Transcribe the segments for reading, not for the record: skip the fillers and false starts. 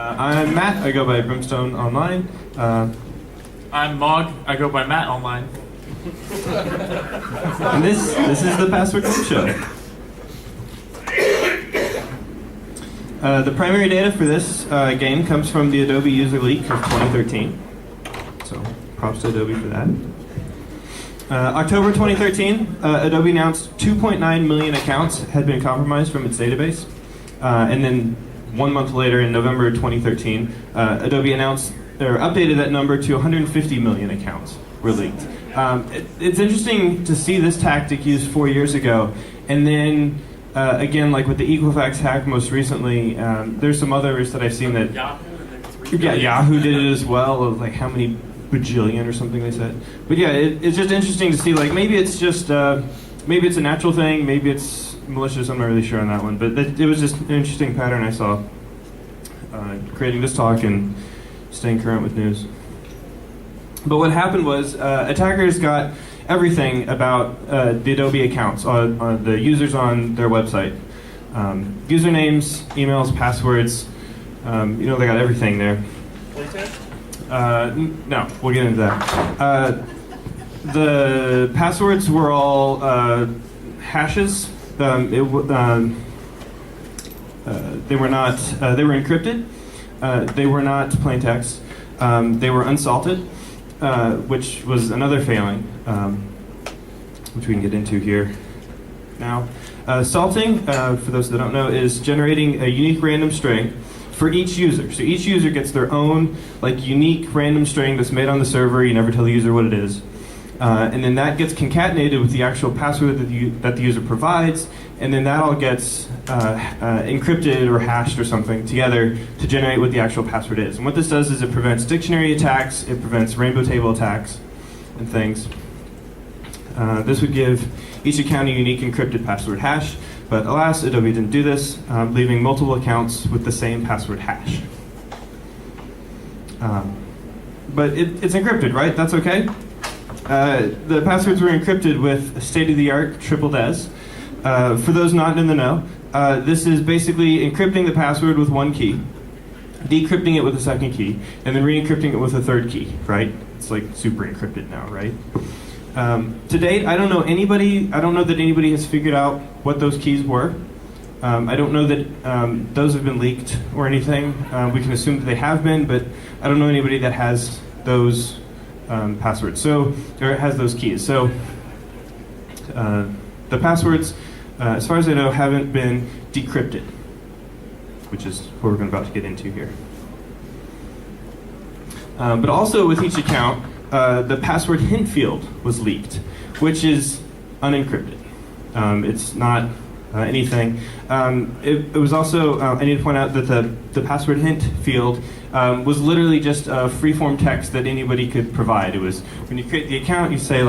I'm Matt. I go by Brimstone online. I'm Mog. I go by Matt online. And this is the Password Gameshow. The primary data for this game comes from the Adobe user leak of 2013. So props to Adobe for that. October 2013, Adobe announced 2.9 million accounts had been compromised from its database. And then 1 month later, in November 2013, Adobe announced or updated that number to 150 million accounts were leaked. It's interesting to see this tactic used 4 years ago, and then again, like with the Equifax hack most recently, there's some others that I've seen that Yahoo did it as well. Of like how many bajillion or something they said. But yeah, it's just interesting to see. Like maybe it's just maybe it's a natural thing, maybe it's malicious. I'm not really sure on that one. But it was just an interesting pattern I saw creating this talk and staying current with news. But what happened was attackers got everything about the Adobe accounts, on the users on their website. Usernames, emails, passwords, they got everything there. No, we'll get into that. The passwords were all hashes. They were not. They were encrypted. They were not plain text. They were unsalted, which was another failing, which we can get into here now. Salting, for those that don't know, is generating a unique random string for each user. So each user gets their own unique random string that's made on the server. You never tell the user what it is. And then that gets concatenated with the actual password that the user provides, and then that all gets encrypted or hashed or something together to generate what the actual password is. And what this does is it prevents dictionary attacks, it prevents rainbow table attacks and things. This would give each account a unique encrypted password hash, but alas, Adobe didn't do this, leaving multiple accounts with the same password hash. But it's encrypted, right? That's okay? The passwords were encrypted with state-of-the-art triple des. For those not in the know, this is basically encrypting the password with one key, decrypting it with a second key, and then re-encrypting it with a third key, right? It's like super encrypted now, right? To date, I don't know that anybody has figured out what those keys were. I don't know that those have been leaked or anything. We can assume that they have been, but I don't know anybody that has those passwords, or has those keys. So the passwords, as far as I know, haven't been decrypted, which is what we're about to get into here. But also with each account, the password hint field was leaked, which is unencrypted. It's not anything. It was also, I need to point out that the password hint field was literally just a free-form text that anybody could provide. It was, when you create the account, you say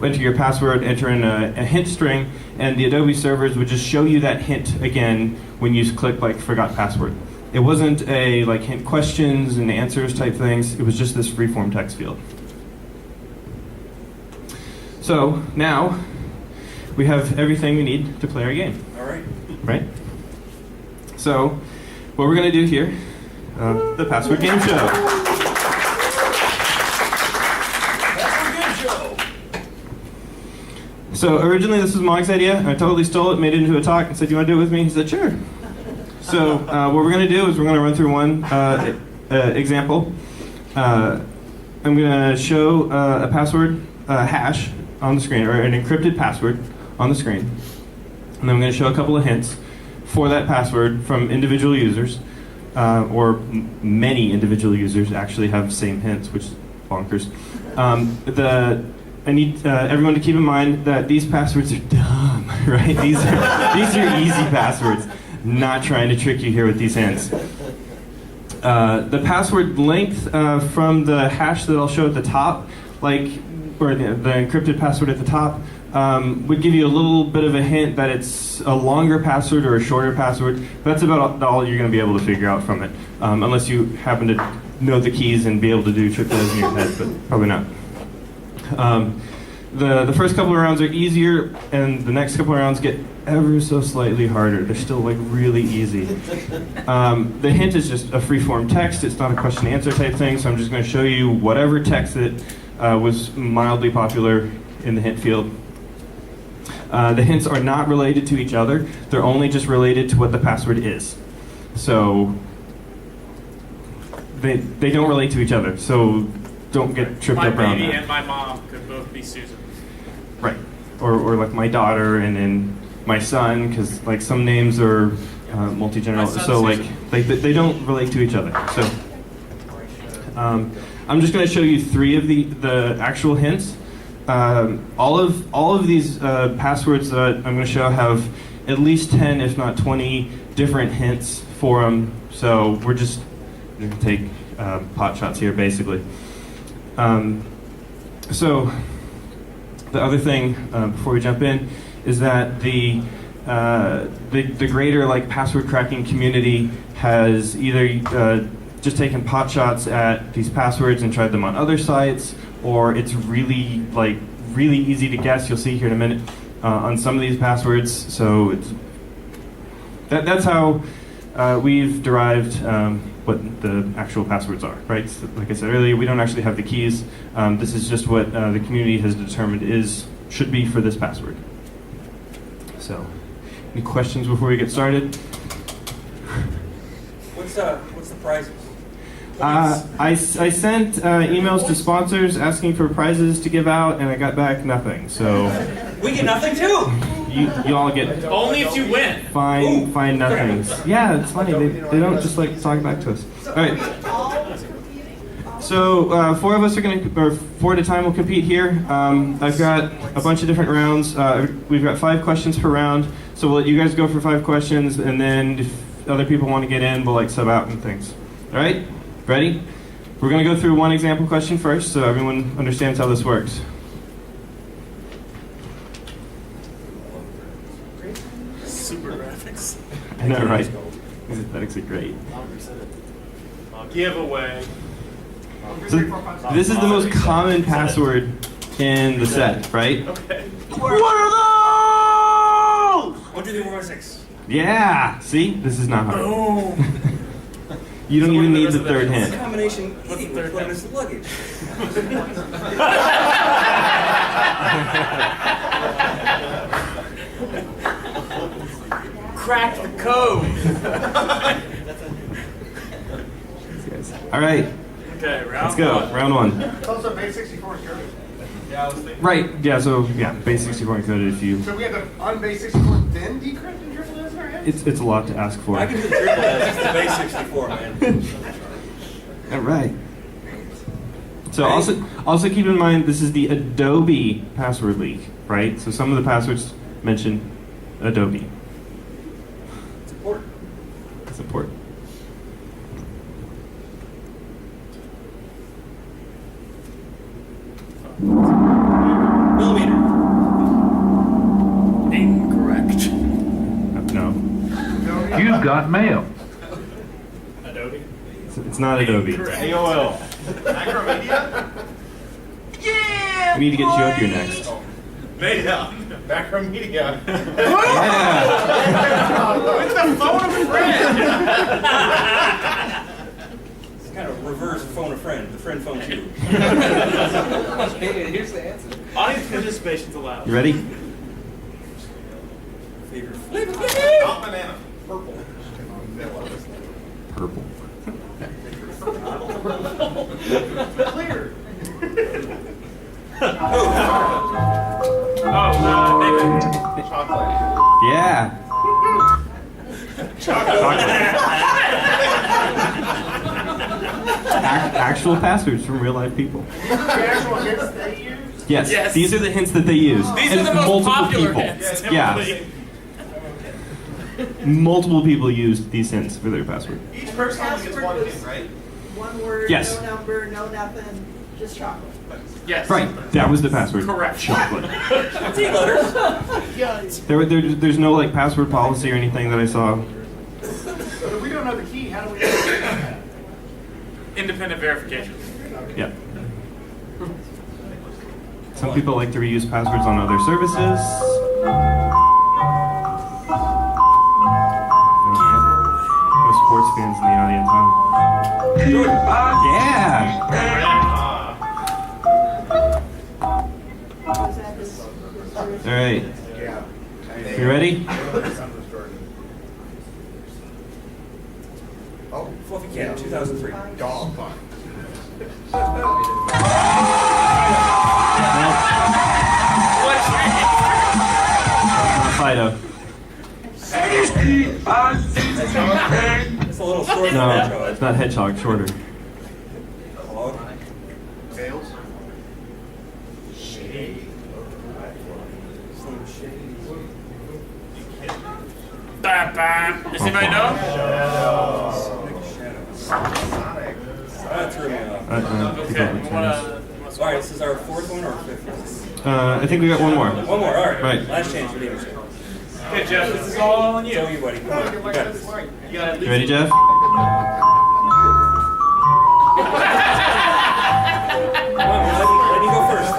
enter your password, enter in a hint string, and the Adobe servers would just show you that hint again when you click forgot password. It wasn't a hint questions and answers type things. It was just this free-form text field. So now we have everything we need to play our game. All right. Right? So what we're going to do here, the Password Game Show. Password Game Show. So originally this was Mog's idea. I totally stole it, made it into a talk, and said, "You want to do it with me?" He said, "Sure." So what we're going to do is we're going to run through one example. I'm going to show a password hash on the screen, or an encrypted password on the screen. And then I'm going to show a couple of hints for that password from individual users, or many individual users actually have the same hints, which is bonkers. I need everyone to keep in mind that these passwords are dumb, right? These are easy passwords. Not trying to trick you here with these hints. The password length from the hash that I'll show at the top, or the encrypted password at the top, would give you a little bit of a hint that it's a longer password or a shorter password. That's about all you're going to be able to figure out from it, unless you happen to know the keys and be able to do trick those in your head, but probably not. The first couple of rounds are easier, and the next couple of rounds get ever so slightly harder. They're still like really easy. The hint is just a free-form text. It's not a question-answer type thing, so I'm just going to show you whatever text that was mildly popular in the hint field. The hints are not related to each other. They're only just related to what the password is. So they don't relate to each other. So don't get tripped up around that. My baby and my mom could both be Susan. Right. Or like my daughter and then my son, because like some names are multi-generational. So like they don't relate to each other. So I'm just going to show you 3 of the actual hints. All of these passwords that I'm going to show have at least 10, if not 20, different hints for them. So we're just going to take pot shots here, basically. So the other thing before we jump in is that the greater like password cracking community has either just taken pot shots at these passwords and tried them on other sites, or it's really easy to guess. You'll see here in a minute on some of these passwords. So that's how we've derived what the actual passwords are, right? So like I said earlier, we don't actually have the keys. This is just what the community has determined should be for this password. So, any questions before we get started? What's the prizes? I sent emails to sponsors asking for prizes to give out, and I got back nothing. So We get nothing too. you all get Only if you win. fine nothings. Yeah, it's funny. They don't just like talk back to us. All right. So 4 of us are going to, or 4 at a time will compete here. I've got a bunch of different rounds. We've got 5 questions per round. So we'll let you guys go for 5 questions, and then if other people want to get in, we'll like sub out and things. All right? Ready? We're going to go through one example question first, so everyone understands how this works. Super graphics. I know, right? These aesthetics are great. Giveaway. So this is the most common password in the set, right? Okay. What are those? 1, 2, 3, 4, 5, 6. Yeah! See? This is not hard. Boom. You don't So what even are the need rest the of the third hints? hint. Combination What's the eating third with hint? his luggage. Crack the code. All right, Okay, round let's go. 1. Round 1. It's also base 64 encoded. Yeah, I was thinking. Right, yeah, so, yeah, base 64 encoded if you... So we have to unbase 64, then decrypt and triple S in our head? It's a lot to ask for. I can do the triple S. It's the base 64, man. All right. So also keep in mind, this is the Adobe password leak, right? So some of the passwords mention Adobe. It's important. It's important. Millimeter. Incorrect. No, You've got mail. Adobe. it's not Adobe. AOL. Macromedia? We need to get you up here next. Media. Macromedia. Yeah! It's the phone of a friend! It's kind of reverse phone a friend. The friend phones you. Here's the answer. Audience participation's allowed. You ready? Favorite. Not banana. Purple. Purple. Clear. Maybe. Chocolate. Yeah! Actual passwords from real life people. The actual hints they use? Yes, Yes. these are the hints that they use. These And are the most multiple popular people. hints. Yeah. typically. Multiple people use these hints for their password. Each person only gets one hint, right? One word, Yes. no number, no nothing, just chocolate. Yes. Right, that was the password. Correct. Chocolate. 3 letters. There's no like password policy or anything that I saw. So if we don't know the key, how do we know that? Independent verification. Yeah. Some people like to reuse passwords on other services. No sports fans in the audience, huh? Yeah! All right. You ready? Oh, Fluffy Cat, 2003. Dog. Fido. It's a little short. No, it's not hedgehog, shorter. Dog. Tails? Slim Shady. Does anybody know? That threw me off. Okay, you wanna All right, this is our fourth one or fifth one? I think we got one more. One more, all right. Right. Last chance for the image. Okay, Jeff, this is all on you. Show you, buddy. Come on, you got this. You got at You least ready, Jeff? Come on, let me go first.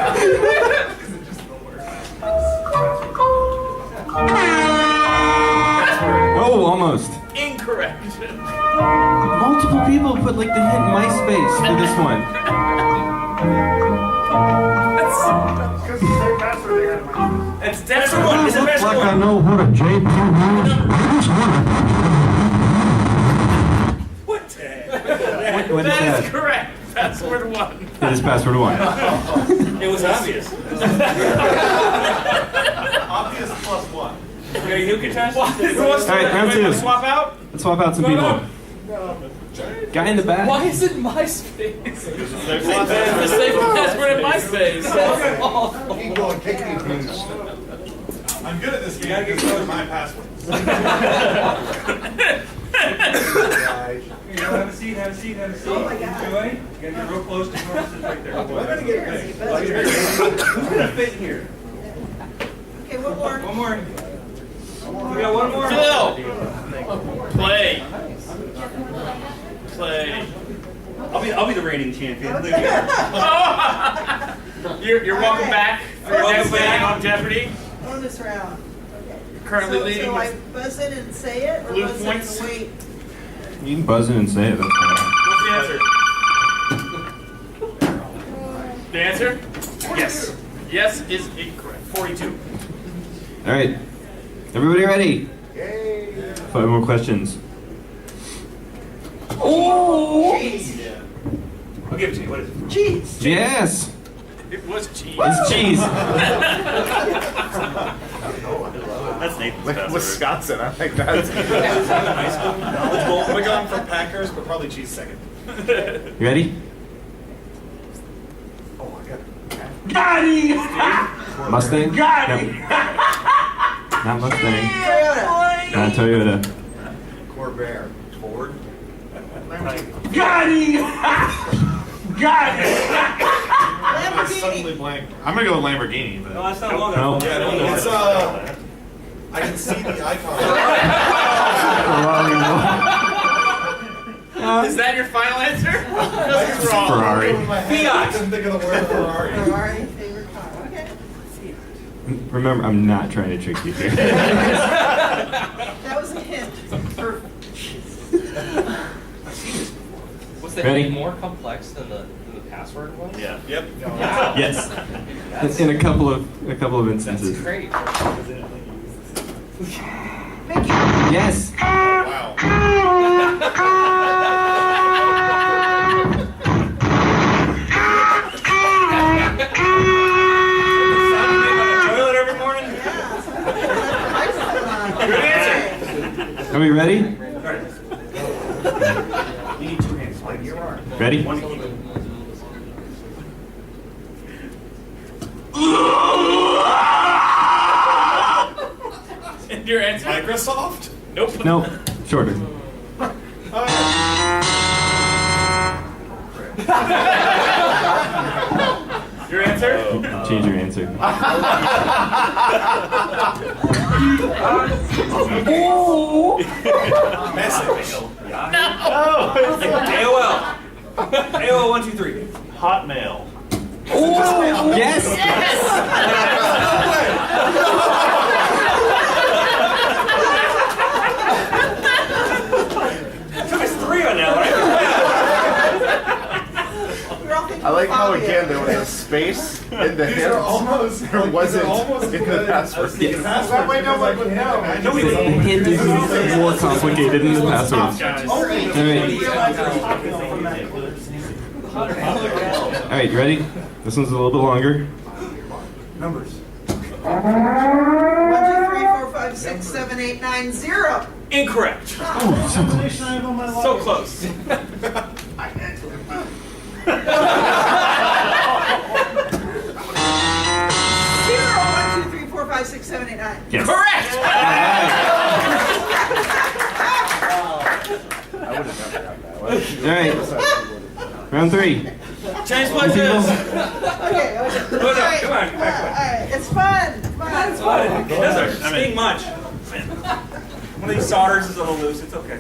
Oh, almost. incorrect. Multiple people put like the hint MySpace for this one. Because the same password they had in my It's definitely one. It's the best Like I one. know what a JP is. What? What is That is that? correct. Password 1. It is password 1. It was obvious. obvious plus one. You got a new contest? Who wants to, All right, round anybody wanna two. swap out? Let's swap out some people. Guy in the back. Why is it MySpace? It's the same password in MySpace. That's awful. Keep going, kick me, please. I'm good at this game. gotta get These are close. my passwords. Have a seat, have a seat, have a seat. Oh my God. Enjoy. You gotta get real close to Norris right there. I'm gonna get ready. Who's gonna fit in here? Okay, one more. One more. We got one more. Phil! Play. Play. I'll be the reigning champion. Look Okay. at You're welcome back for your Welcome next back. game on Jeopardy. Bonus round. Okay. Currently so, leading So I with buzz in and say it, or blue buzz points. in and wait? You can buzz in and say it. That's fine. What's the answer? The answer? Yes. Yes is incorrect. 42. All right. Everybody ready? Yay. 5 more questions. Cheese. I'll give it to you. What is it? Cheese. Yes. It was cheese. It's cheese. That's Nathan's Like Wisconsin, I think that's. We're going for Packers, but probably cheese second. You ready? Oh, I got Got him! Mustang? Got No. him! Not Mustang. Toyota. Not Toyota. Corvair. Ford. Got him! Got him! Lamborghini. blank. I'm gonna go with Lamborghini, but. No, that's not long No. enough. Yeah, it's I can see the icon. Is that your final answer? This is wrong. Ferrari. Fiat. I couldn't think of the word Ferrari. Ferrari, favorite car. Okay. Remember, I'm not trying to trick you here. That was a hint. Was the Ready? hint more complex than the password was? Yeah. Yep. Yes. In a couple of instances. That's great. Mickey. Yes. Wow. Toilet every morning? Good answer. Are we ready? You need two hands. Ready? One to keep it. And your answer? Microsoft? Nope. No. Shorter. Your answer? Change your answer. Message. AOL. AOL 123. Hotmail. Oh, Yes. Took us 3 on that one. We're all thinking I like how Fabio. again there was a space in the hint. There wasn't in the password. That way nobody would know. Nobody The hint is more complicated than the password. All right, you ready? This one's a little bit longer. Numbers. 1, 2, 3, 4, 5, 6, 7, 8, 9, 0. Incorrect. Oh, so close. So close. 1, 2, 3, 4, 5, 6, 7, 8, 9. Yes. Correct. All right. Round 3. Change places. Okay. No, come on. Alright, it's fun. Fun. It doesn't sting much. One of these solders is a little loose. It's okay.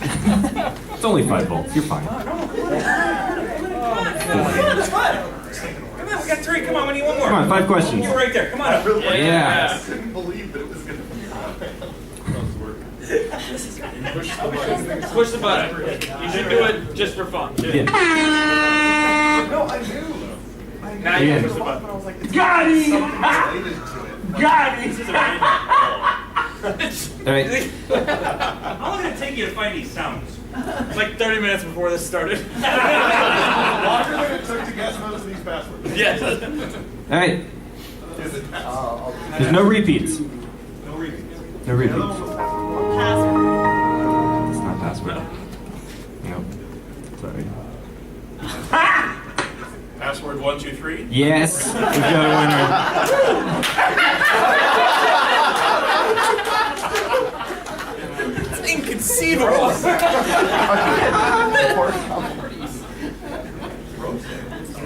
It's only 5 volts. You're fine. It's fun. Come on, we got 3. Come on, we need one more. Come on, 5 questions. You're right there. Come on up. Yeah. I couldn't believe that it was gonna Push the button. You should do it just for fun. Yeah. No, I knew. Now you Again. push the button. Got him! Got him! All right. How long did it take you to find these sounds? It's like 30 minutes before this started. Longer than it took to guess most of these passwords. Yes. All right. There's no repeats. No repeats. No repeats. It's not password. No. Sorry. Password 1, 2, 3. Yes. We've got a winner. It's inconceivable.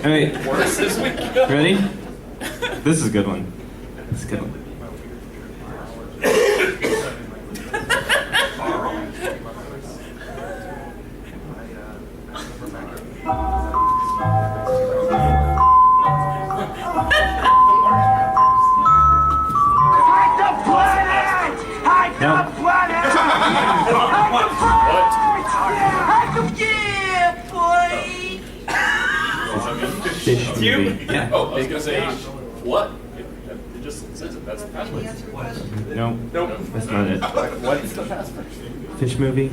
All right. Ready? This is a good one. This is a good one. Hide the planet! Hide No. the planet! Hide the yeah, boy! Fish movie. Yeah. Oh, I was gonna say, what? It just says it. That's the password. Answer your question. No. Nope. That's not it. What's the password? Fish movie.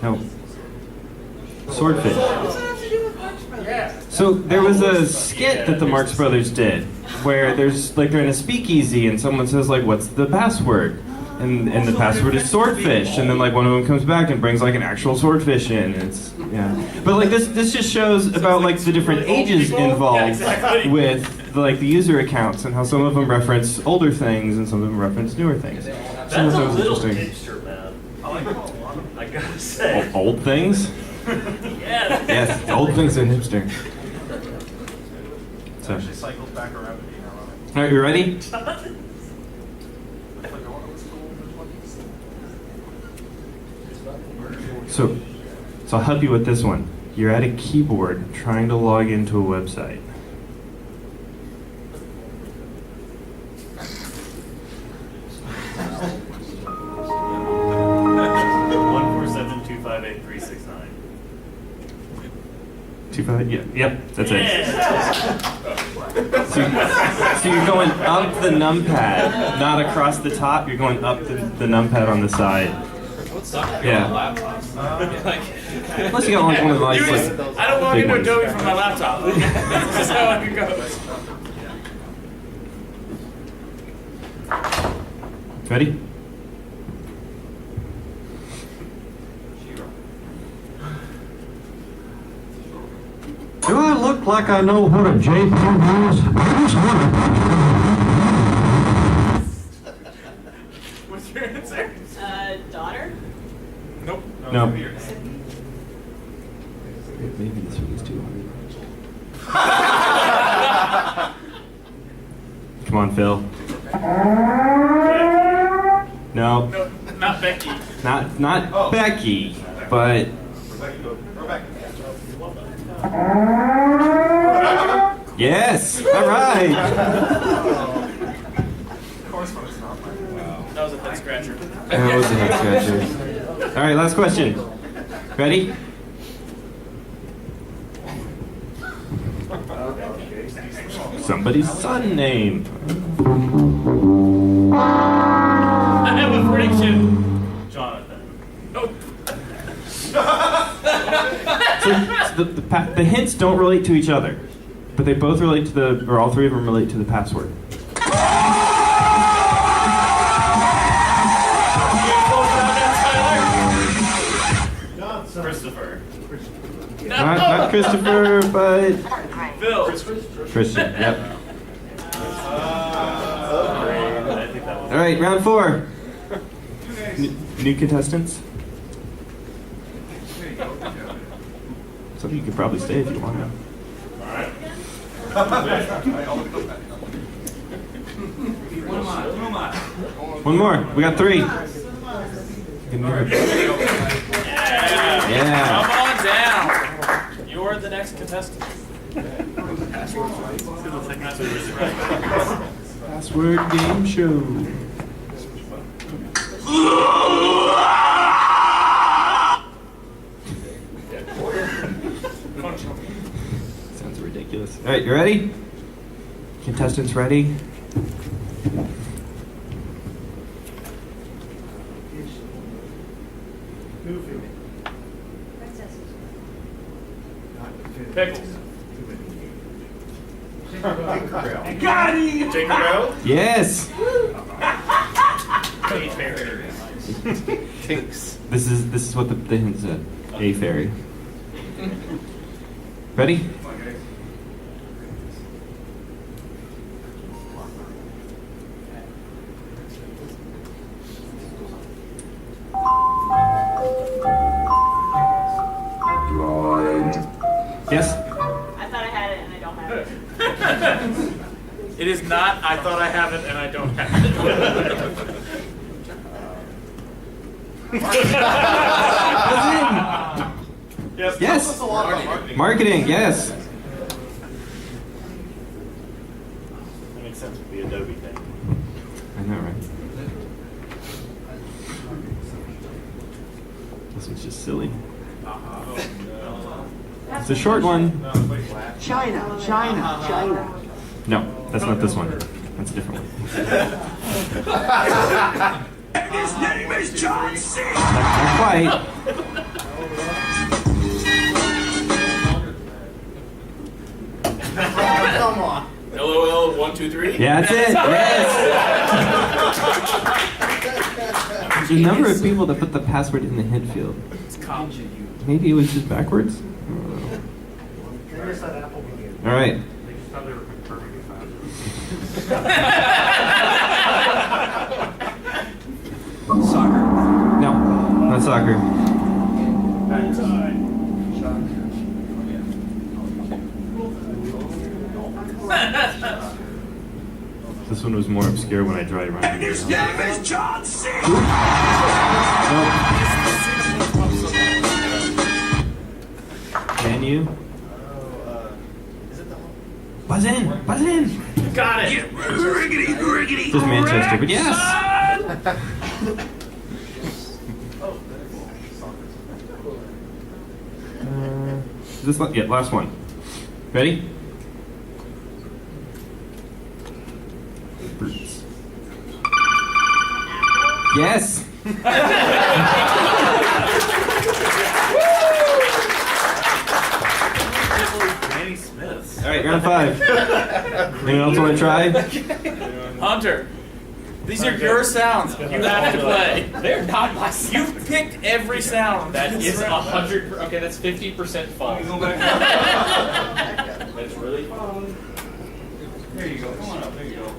No. Swordfish. What's that have to do with Marx Brothers? So there was a skit that the Marx Brothers did, where there's like they're in a speakeasy and someone says like, "What's the password?" And the password is swordfish, and then like one of them comes back and brings like an actual swordfish in. And it's but like this just shows about like the different ages involved with like the user accounts and how some of them reference older things and some of them reference newer things. That's Some of a those little interesting. hipster, man. I gotta say. Old things. Yeah. Yes, old things are hipster. So, Actually cycles back around to being ironic. all right, you ready? So I'll help you with this one. You're at a keyboard trying to log into a website. Yeah, yep, that's it. So you're going up the numpad, not across the top. You're going up the numpad on the side. Yeah. Unless you got one of the lights. Like, I don't log big into ones. Adobe from my laptop. That's just how it goes. Ready? Do I look like I know what a JP is? What's your answer? Daughter? Nope. No. Maybe this one is too hard. Come on, Phil. No, No, not Becky. not Becky, but Yes. All right. That was a head scratcher. That was a head scratcher. All right, last question. Ready? Somebody's son name. I have a prediction. Jonathan. Oh. So the hints don't relate to each other, but they both relate to the, or all three of them relate to the password. Christopher. Not Christopher, but Phil. Christian. Yep. I think that was All right, round 4. New contestants. Some of you could probably stay if you want to. One more. We got 3. Yeah. Come on down. You're the next contestant. Password game show. Sounds ridiculous. All right, you ready? Contestants ready? Pickles. Tinkerbell? Yes. Tinks. This is what the hint said. A fairy. Ready? Yes. I thought I had it and I don't have it. It is not, I thought I have it and I don't have it. Yes. Yes. Marketing. Marketing. Yes. That makes sense with the Adobe thing. I know, right? This one's just silly. It's a short one. China. No, that's not this one. That's a different one. His name is John C. Not quite. Come on. LOL 1, 2, 3. Yeah, that's it. Yes. There's a number of people that put the password in the hint field. Maybe it was just backwards. I don't know. All right. Soccer. No, not soccer. This one was more obscure when I tried running. His name is John C. Nope. Can you? Buzz in! Buzz in! Got it. Riggedy. Just Manchester, but yes! Yeah, last one. Ready? Fruits. Yes! Danny Smiths. All right, round 5. Anyone else want to try? Hunter. These are your sounds. You have to play. They're not my You picked every sound. That is 100. Okay, that's 50% false. That's really fun. There you go. Come on up. There you go.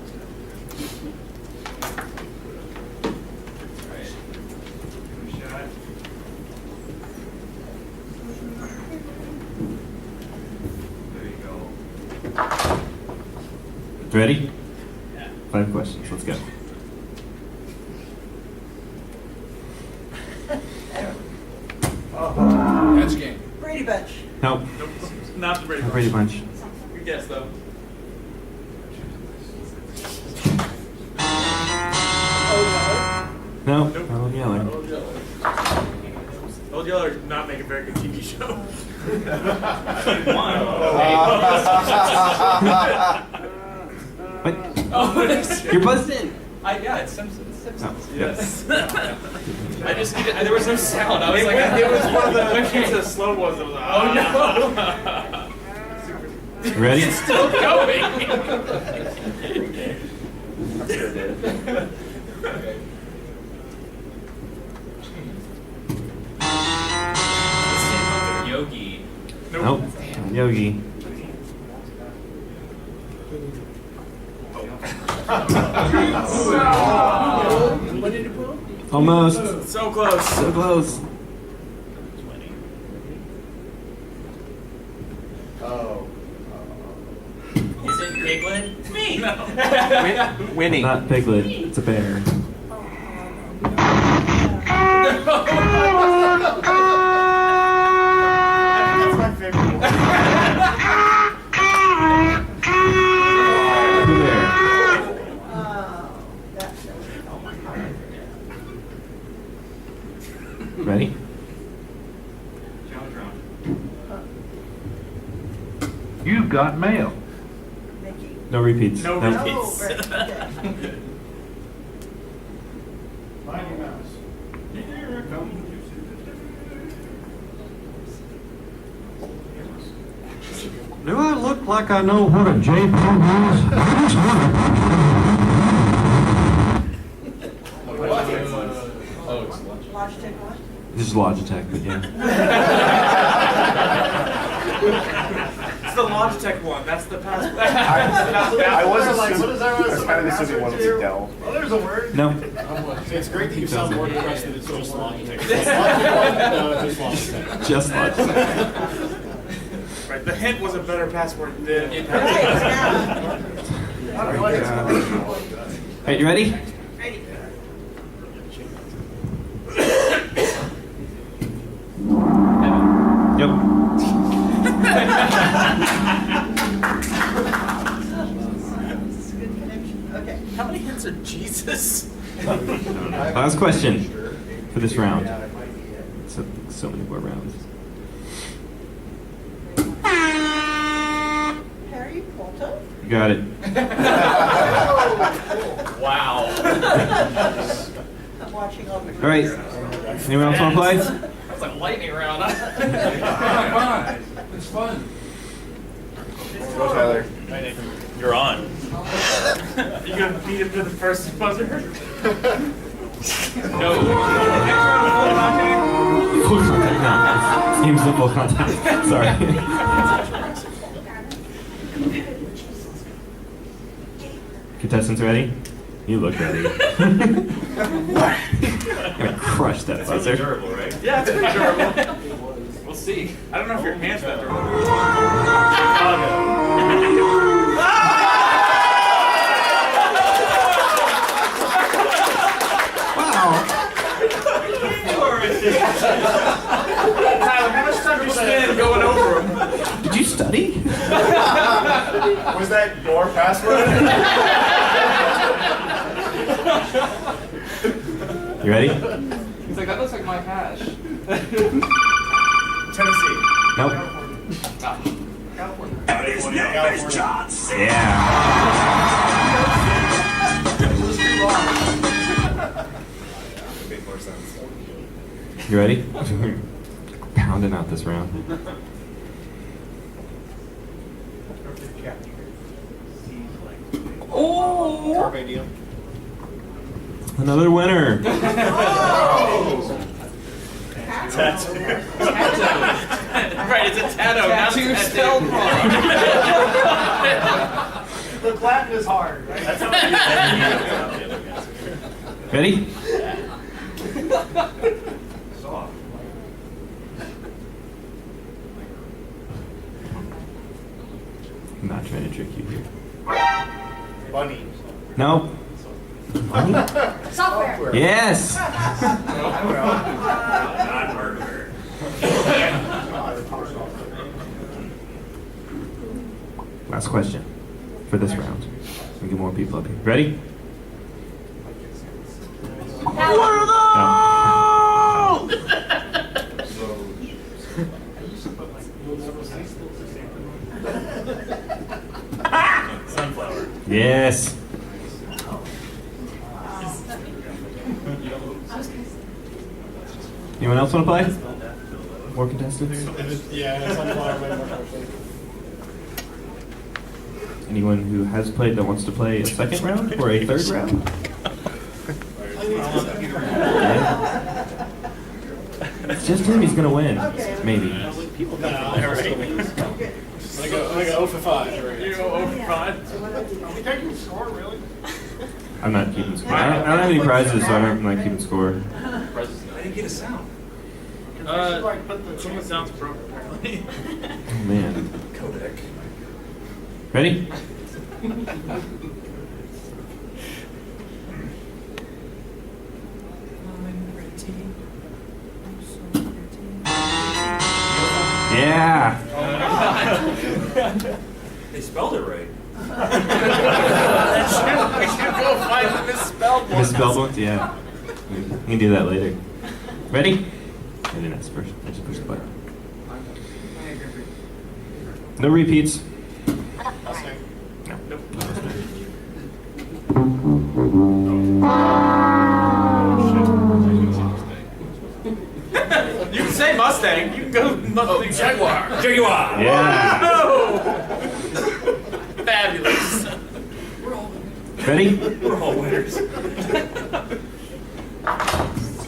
Ready? 5 questions. Let's go. Catch game. Brady Bunch. Nope. Not the Brady Not Brady Bunch. Good guess, though. No, Old Yeller. Old Yeller did not make a very good TV show. What? Oh, You're buzzed in. yeah, it's Simpsons. Simpsons. Oh, Yes. I just there was no sound. I was like, it was one of the slow ones that was like, oh no. Ready? It's still going. Yogi. Nope. Yogi. What did you put? Almost. so close. So close. Oh. Is it Piglet? Me. No. Winnie. Not Piglet. It's a bear. That's my favorite one. Who there? Ready? You've got mail. Mickey. No repeats. No Nope. repeats. Oh, right, okay. Mighty Mouse. Do I look like I know what a JPEG is? Logitech what? This is Logitech, but yeah. It's the Logitech one. That's the password. I was Like, assuming, what is that? I was kind of assuming one was a Dell. Oh, there's a word. No. It's great that you sound more depressed that it's just Logitech. Just Logitech. Right. The hint was a better password than Right, yeah. Alright, you ready? Ready. Yep. This is a good connection. Okay. How many hints are Jesus? Last question for this round. So many more rounds. Harry Potter. You got it. Wow. I'm watching all the. All right. Anyone else want to play? That's like a lightning round. It's fun. Go, Tyler. You're on. You gonna beat him to the first buzzer? No. Full contact. No. Game's the full contact. Sorry. Contestants ready? You look ready. I'm gonna crush that It's really buzzer. durable, right? Yeah, it's pretty durable. We'll see. I don't know if your hands that durable. Tyler, how much time did you spend going over them? Did you study? Was that your password? You ready? He's like, that looks like my hash. Tennessee. Nope. Yeah. Made more sense. You ready? Pounding out this round. Oh! Carmadium. Another winner. Right, it's a tattoo. Tattoo spelled wrong. Look, Latin is hard, right? Ready? I'm not trying to trick you here. Bunny. Nope. Money? Software. Yes. Not hardware. Last question for this round. We get more people up here. Ready? That one. Sunflower. Yes. Anyone else want to play? More contestants? Yeah, sunflower. Anyone who has played that wants to play a second round or a third round? Yeah. It's just him, he's going to win. Maybe. I go 0 for 5. You go over 5? Are we taking score, really? I'm not keeping score. I don't have any prizes, so I'm not keeping score. I didn't get a sound. Someone sounds broke apparently. Oh, man. Codec. Ready? Yeah. They spelled it right. We should go find the misspelled one. Misspelled ones? Yeah. We can do that later. Ready? And then that's first. I just push the button. No repeats. No. Nope. You can say Mustang. You can go Jaguar. Jaguar. Yeah. No! Fabulous. Ready? We're all winners.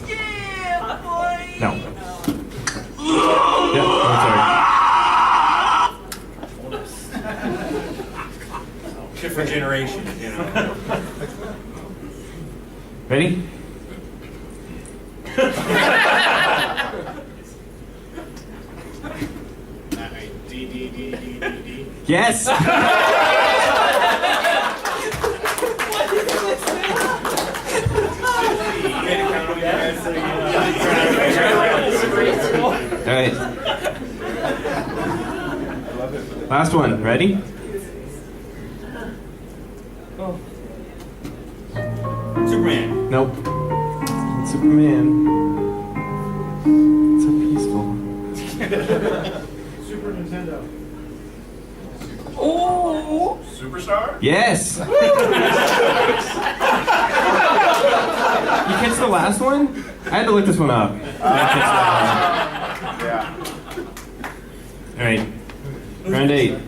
Yeah, boy. No. Yep. I'm sorry. Different generation, you know. Ready? D. Yes. All right. Last one. Ready? Superman. Nope. Superman. So peaceful. Super Nintendo. Oh! Superstar? Yes. You catch the last one? I had to look this one up. Yeah. All right. Round 8.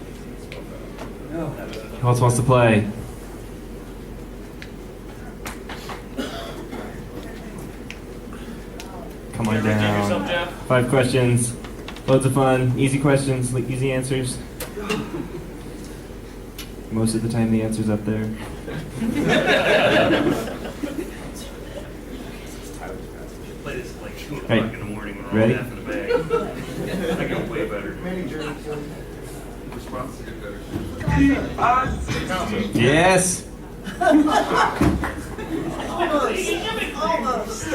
Who else wants to play? Come on Redeem yourself, down. Jeff. 5 questions. Loads of fun. Easy questions, easy answers. Most of the time the answer's up there. Play this at like 2 o'clock Hey, in the morning when we're ready? all half in the bag. I go way better. Yes. Almost.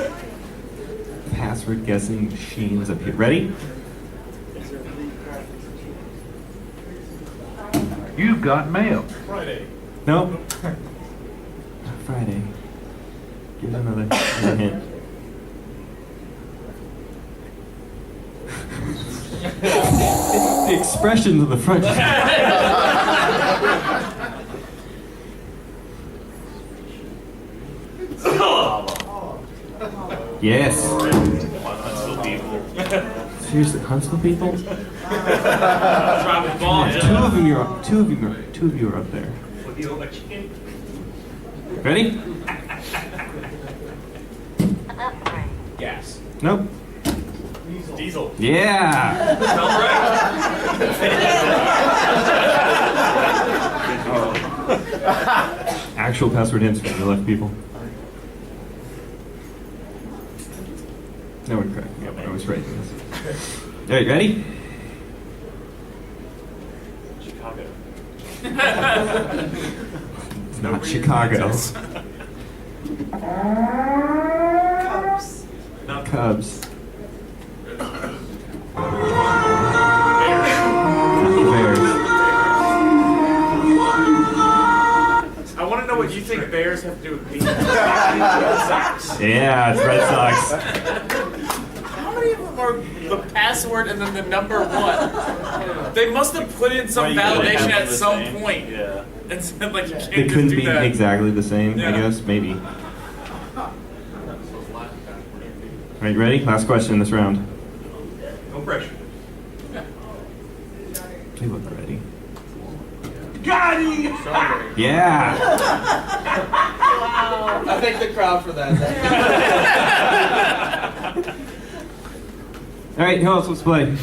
Password guessing machines up here. Ready? You've got mail. Friday. Nope. Not Friday. Give it another hint. The expressions of the front. Yes. Huntsville people. Seriously, Huntsville people? Dropping bombs. Two of them you're up. Two of you are up there. What do you like chicken? Ready? Gas. Nope. Diesel. Yeah. Spelled right. Actual password hints for the left people. No one correct. Yep, I was right. All right, ready? Chicago. It's not Chicago. Cubs. Cubs. I want to know what you think Bears have to do with me. Yeah, it's Red Sox. How many of them are the password and then the number 1. They must have put in some Well, you gotta validation have at the some same. point. Yeah. And said, like, you can't They just couldn't do be that. exactly the same, I Yeah. guess, maybe. All right, ready? Last question this round. No pressure. They look ready. Got him! Yeah! I thank the crowd for that. All right, who else wants to play?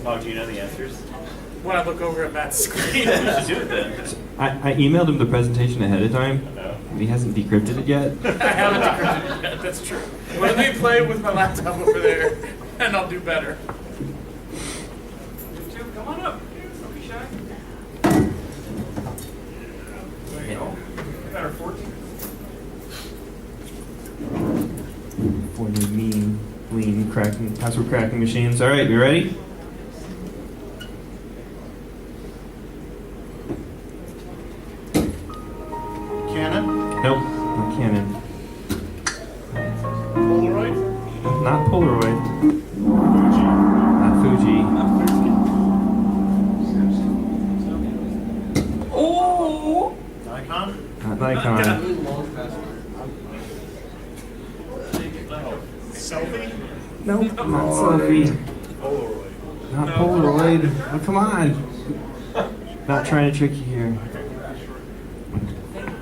Oh, do you know the answers? When I look over at Matt's screen. You should do it then. I emailed him the presentation ahead of time. No. He hasn't decrypted it yet. I haven't decrypted it yet, that's true. Let me play with my laptop over there, and I'll do better. Come on up. Don't be shy. There you go. Better 14. For the mean, lean, cracking, password cracking machines. All right, you ready? Canon? Nope, not Canon. Polaroid? Not Polaroid. Not Fuji. Oh! Nikon? Not Nikon. Selfie? Nope, not Selfie. Not Polaroid. Oh, come on. Not trying to trick you here.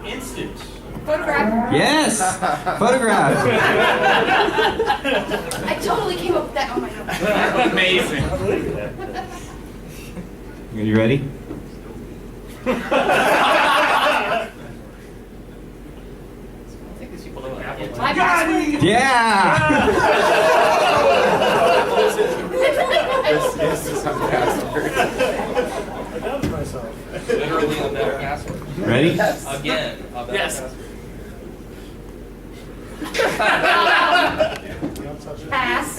Instant. Photograph. Yes! Photograph. I totally came up with that. Oh my god. Amazing. You ready? Yeah! This is some password. Literally a better password. Ready? Again, a better Yes. password. Pass.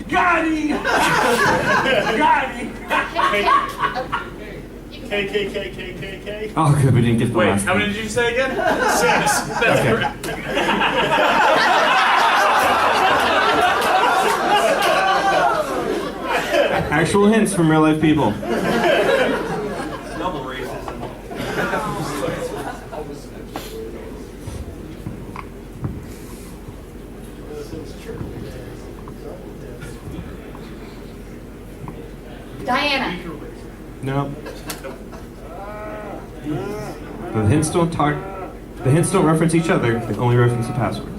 Got him! Got him! KKKKKK. Oh, good, we didn't get the Wait, last how one. many did you say again? 6. That's Okay. correct. Actual hints from real life people. Double racism. Diana. No. The hints don't talk. The hints don't reference each other. They only reference the passwords.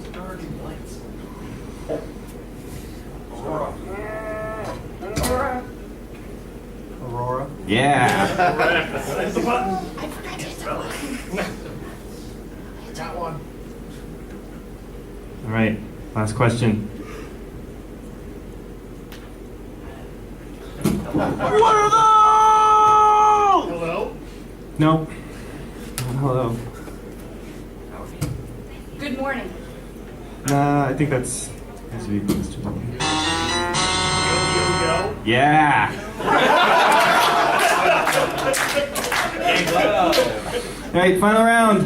Aurora. Yeah. That's the button. I forgot to hit the button. Got one. All right. Last question. What are those? Hello? Nope. Hello. Good morning. Nah, I think that's to be close to one. Yo. Yeah. All right, final round.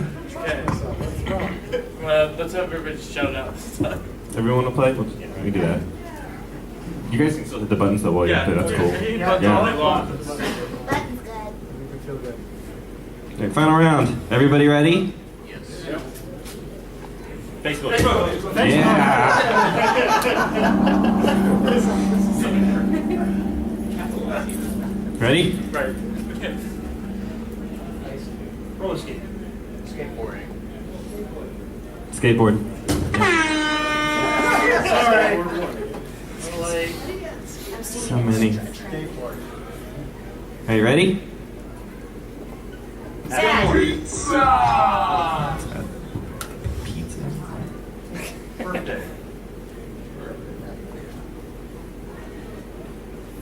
Let's have everybody shout out this time. Everyone want to play? We can do that. You guys can still hit the buttons though while you play. That's cool. Yeah. Yeah. Okay, final round. Everybody ready? Facebook. Yeah. Ready? Right. Roller skate. Skateboarding. Skateboard. Sorry. So many. Are you ready? Pizza. Birthday.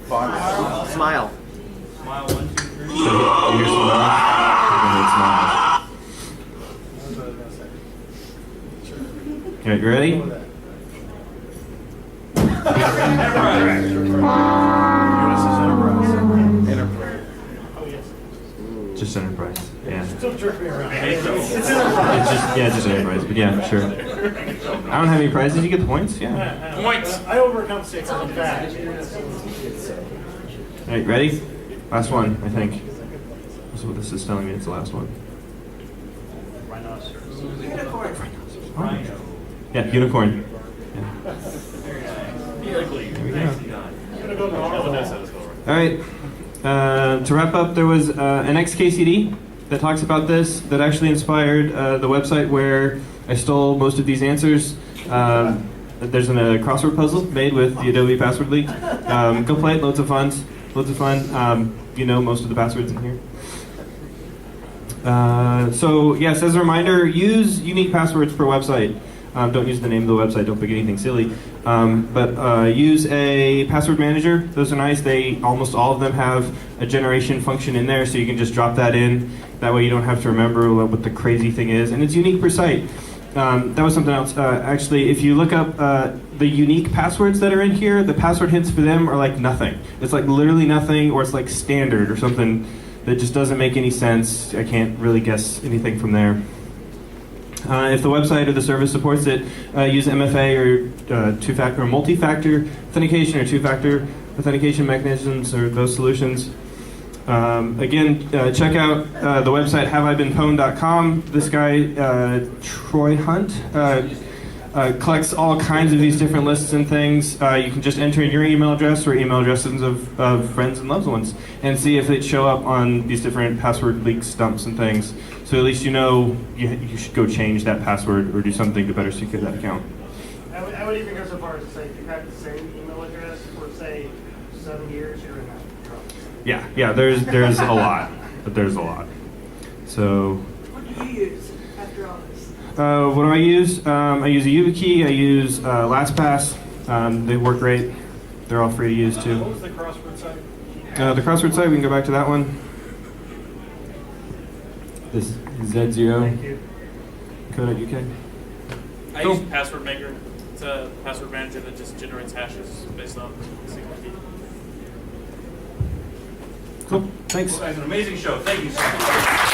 Smile. Smile 1, 2, 3. So here's smile. And then smile. All right, you ready? USSR. Just enterprise. Yeah. Still jerk me around. It's just enterprise. But yeah, sure. I don't have any prizes. You get the points. Yeah. Points. I overcompensate for the fact. All right, ready? Last one, I think. That's what this is telling me. It's the last one. Unicorn. Yeah, unicorn. Yeah. Very nice. There we go. I'm gonna go normal. All right. To wrap up, there was an XKCD that talks about this that actually inspired the website where I stole most of these answers. There's a crossword puzzle made with the Adobe Password Leak. Go play it. Loads of fun. You know most of the passwords in here. So yes, as a reminder, use unique passwords per website. Don't use the name of the website. Don't pick anything silly. But use a password manager. Those are nice. Almost all of them have a generation function in there, so you can just drop that in. That way you don't have to remember what the crazy thing is. And it's unique per site. That was something else. Actually, if you look up the unique passwords that are in here, the password hints for them are like nothing. It's like literally nothing, or it's like standard or something that just doesn't make any sense. I can't really guess anything from there. If the website or the service supports it, use MFA or two-factor or multi-factor authentication or two-factor authentication mechanisms or those solutions. Again, check out the website haveibeenpwned.com. This guy, Troy Hunt, collects all kinds of these different lists and things. You can just enter in your email address or email addresses of friends and loved ones and see if they show up on these different password leak stumps and things. So at least you know you should go change that password or do something to better secure that account. I would even go so far as to say if you have the same email address for, say, 7 years, you're in that trouble. Yeah, there's a lot, but there's a lot. So. What do you use after all this? What do I use? I use a YubiKey, I use LastPass. They work great. They're all free to use too. What was the crossword site? The crossword site, we can go back to that one. This is Z0. Thank you. Co.uk. I Cool. use Password Maker. It's a password manager that just generates hashes based on single key. Cool, thanks. Well, guys, an amazing show. Thank you so much.